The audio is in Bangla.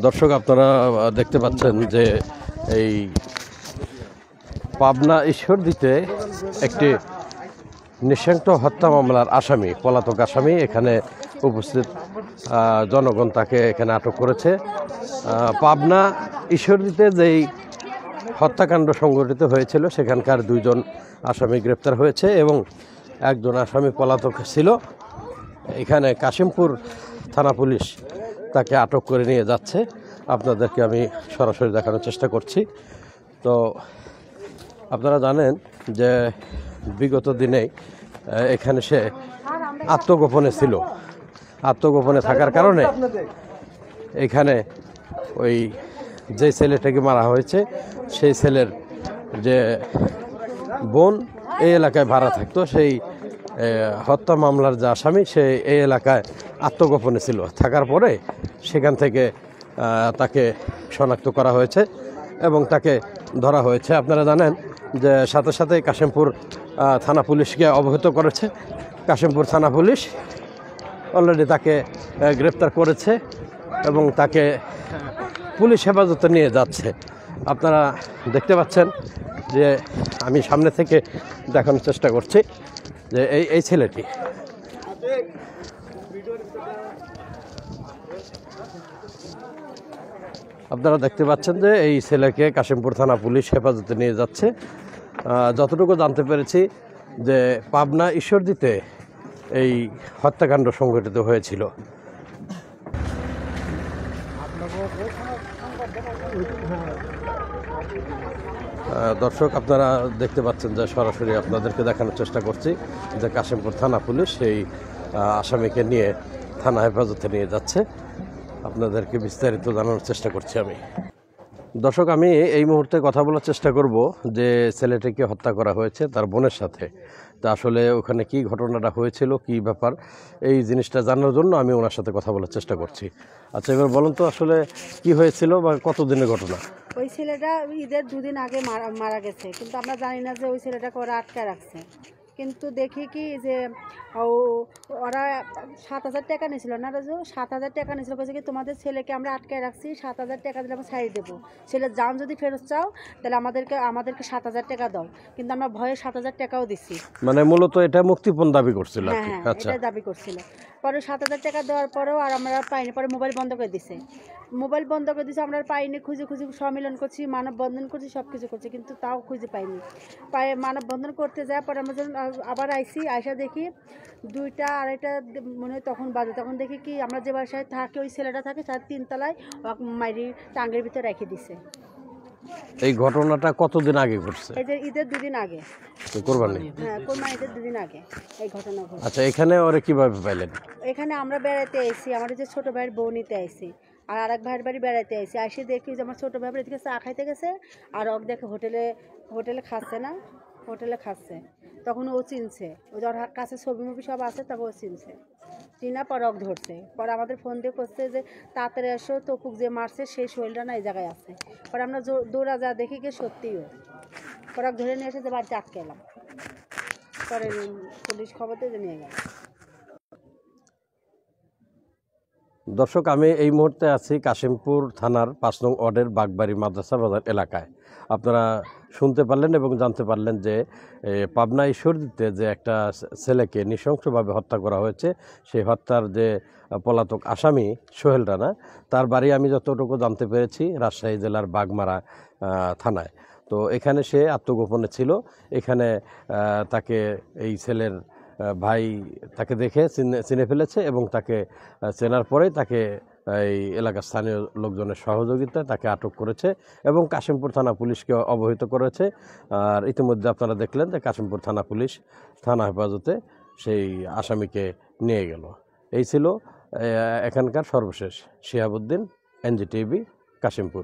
দর্শক, আপনারা দেখতে পাচ্ছেন যে এই পাবনা ঈশ্বরদীতে একটি নৃশংস হত্যা মামলার আসামি, পলাতক আসামি এখানে উপস্থিত। জনগণ তাকে এখানে আটক করেছে। পাবনা ঈশ্বরদীতে যেই হত্যাকাণ্ড সংঘটিত হয়েছিল সেখানকার 2 জন আসামি গ্রেপ্তার হয়েছে এবং একজন আসামি পলাতক ছিল। এখানে কাশিমপুর থানা পুলিশ তাকে আটক করে নিয়ে যাচ্ছে। আপনাদেরকে আমি সরাসরি দেখানোর চেষ্টা করছি। তো আপনারা জানেন যে বিগত দিনে এখানে সে আত্মগোপনে ছিল। আত্মগোপনে থাকার কারণে এখানে ওই যে ছেলেটাকে মারা হয়েছে সেই ছেলের যে বোন এই এলাকায় ভাড়া থাকতো, সেই হত্যা মামলার যে আসামি সে এই এলাকায় আত্মগোপনে ছিল। থাকার পরে সেখান থেকে তাকে শনাক্ত করা হয়েছে এবং তাকে ধরা হয়েছে। আপনারা জানেন যে সাথে সাথে কাশিমপুর থানা পুলিশকে অবহিত করেছে। কাশিমপুর থানা পুলিশ অলরেডি তাকে গ্রেপ্তার করেছে এবং তাকে পুলিশ হেফাজতে নিয়ে যাচ্ছে। আপনারা দেখতে পাচ্ছেন যে আমি সামনে থেকে দেখানোর চেষ্টা করছি যে এই ছেলেটি আপনারা দেখতে পাচ্ছেন যে এই ছেলেকে কাশিমপুর থানা পুলিশ হেফাজতে নিয়ে যাচ্ছে। যতটুকু জানতে পেরেছি যে পাবনা ঈশ্বরদীতে এই হত্যাকাণ্ড সংঘটিত হয়েছিল। দর্শক, আপনারা দেখতে পাচ্ছেন যে সরাসরি আপনাদেরকে দেখানোর চেষ্টা করছি যে কাশিমপুর থানা পুলিশ সেই আসামিকে নিয়ে থানা হেফাজতে নিয়ে যাচ্ছে। আপনাদেরকে বিস্তারিত জানানোর চেষ্টা করছি আমি। দর্শক, আমি এই মুহূর্তে কথা বলার চেষ্টা করব যে ছেলেটিকে হত্যা করা হয়েছে তার বোনের সাথে। তা আসলে ওখানে কি ঘটনাটা হয়েছিল, কি ব্যাপার, এই জিনিসটা জানার জন্য আমি ওনার সাথে কথা বলার চেষ্টা করছি। আচ্ছা, এবার বলুন তো আসলে কি হয়েছিল বা কতদিনের ঘটনা? ওই ছেলেটা ঈদের 2 দিন আগে মারা গেছে, কিন্তু আমরা জানি না যে ওই ছেলেটাকে ওরা আটকে রাখছে। কিন্তু দেখি কি যে ওরা 7,000 টাকা নিয়েছিল না রাজু, 7,000 টাকা নিয়েছিল। বলছে কি তোমাদের ছেলেকে আমরা আটকে রাখছি, 7,000 টাকা দিলে আমরা ছাড়িয়ে দেবো। ছেলের জান যদি ফেরত চাও তাহলে আমাদেরকে 7,000 টাকা দাও। কিন্তু আমরা ভয়ে 7,000 টাকাও দিচ্ছি। মানে মূলত এটা মুক্তিপণ দাবি করছিল। হ্যাঁ, এটা দাবি করছিল। পরে 7,000 টাকা দেওয়ার পরেও আর আমরা পাইনি। পরে মোবাইল বন্ধ করে দিছে। আমরা পাইনি। খুঁজে সম্মিলন করছি, মানববন্ধন করছি, সব কিছু করছি, কিন্তু তাও খুঁজে পাইনি। মানববন্ধন করতে যাওয়ার পরে আমরা যখন আবার আইসা দেখি 2টা 2:30 মনে হয় তখন বাজে। তখন দেখি কি আমরা যে বাসায় থাকি ওই ছেলেটা থাকে তার 3 তলায় মাইরি টাঙ্গের ভিতরে রেখে দিছে। এই ঘটনাটা কতদিন আগে ঘটছে? এই যে ঈদের 2 দিন আগে। কোরবানি? হ্যাঁ, কোরবানির 2 দিন আগে এই ঘটনা ঘটছে। আচ্ছা, এখানে ওরে কিভাবে পাইলেন? এখানে আমরা বেড়াতে আইছি, আমার যে ছোট ভাইয়ের বউ নিতে আইছি, আর আরেক ভাইয়ের বাড়ি বেড়াতে আইছি। আসে দেখি যে আমার ছোট ভাই এদিকে চা খাইতে গেছে, আর ওক দেখে হোটেলে খাচ্ছে না, হোটেলে খাচ্ছে। তখন ও চিনছে, ও যার কাছে ছবি মুভি সব আছে, তখন ও চিনা পরে ওক ধরছে। পরে আমাদের ফোন দিয়ে করছে যে তাড়াতাড়ি এসো, তপুক যে মারছে সেই শরীরটা না এই জায়গায় আছে। পরে আমরা দৌড়া যা দেখি গিয়ে সত্যিও পরে ধরে নিয়ে এসে যে বাড়িতে আটকে এলাম। পরে পুলিশ খবর দিয়ে নিয়ে গেল। দর্শক, আমি এই মুহূর্তে আছি কাশিমপুর থানার 5 নং ওয়ার্ডের বাগবাড়ি মাদ্রাসা বাজার এলাকায়। আপনারা শুনতে পারলেন এবং জানতে পারলেন যে পাবনা ঈশ্বরদীতে যে একটা ছেলেকে নৃশংসভাবে হত্যা করা হয়েছে, সেই হত্যার যে পলাতক আসামি সোহেল রানা, তার বাড়ি আমি যতটুকু জানতে পেরেছি রাজশাহী জেলার বাগমারা থানায়। তো এখানে সে আত্মগোপনে ছিল। এখানে তাকে এই ছেলের ভাই তাকে দেখে চিনে ফেলেছে এবং তাকে চেনার পরেই তাকে এই এলাকার স্থানীয় লোকজনের সহযোগিতায় তাকে আটক করেছে এবং কাশিমপুর থানা পুলিশকে অবহিত করেছে। আর ইতিমধ্যে আপনারা দেখলেন যে কাশিমপুর থানা পুলিশ থানা হেফাজতে সেই আসামিকে নিয়ে গেল। এই ছিল এখানকার সর্বশেষ। শিহাবুদ্দিন, NGTV, কাশিমপুর।